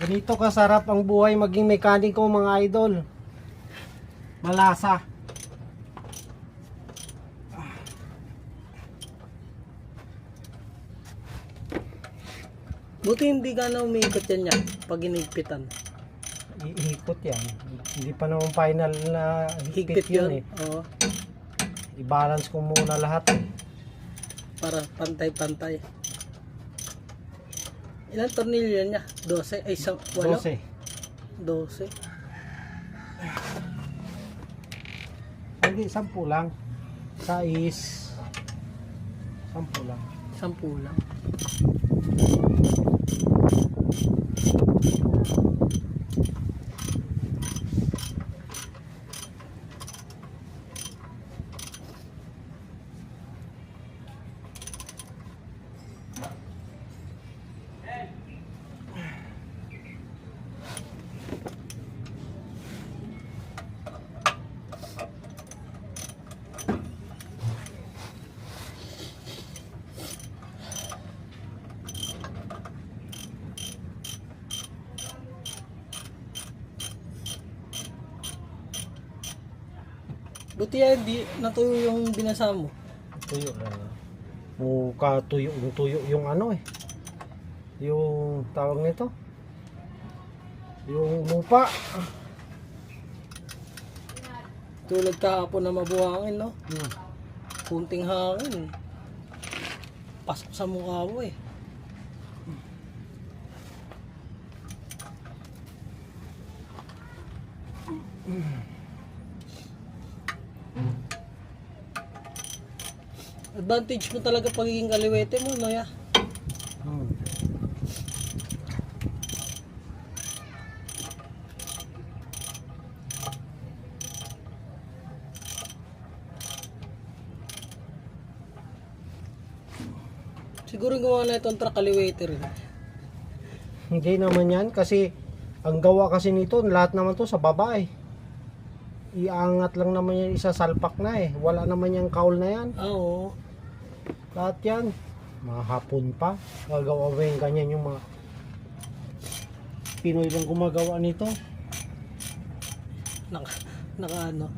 Ganito kasarap ang buhay maging mekaniko mga idol. Malasa. Buti hindi ka na umiikot yan niya pag inigpitan. Iikot yan. Hindi pa naman final na higpit Higpit yun yun. eh. Oo. I-balance ko muna lahat eh. Para pantay-pantay. Ilang tornilyo niya? 12? Ay, 8? 12. 12. Hindi, 10 lang. 6. 10 lang. 10 lang. Buti yan, di natuyo yung binasa mo. Tuyo lang. Mukha tuyo yung ano eh. Yung tawag nito. Yung lupa. Tulad kahapon na mabuhangin, no? Hmm. Kunting hangin. Pasok sa mukha mo eh. Advantage mo talaga pagiging kaliwete mo, no ya? Hmm. Siguro gawa na itong truck kaliwete rin. Hindi naman yan kasi ang gawa kasi nito lahat naman to sa baba eh. Iangat lang naman yan, isa salpak na eh. Wala naman yung kaul na yan. Oo. Lahat yan. Mga hapon pa. Gagawa ba yung ganyan yung mga Pinoy lang gumagawa nito. Naka ano.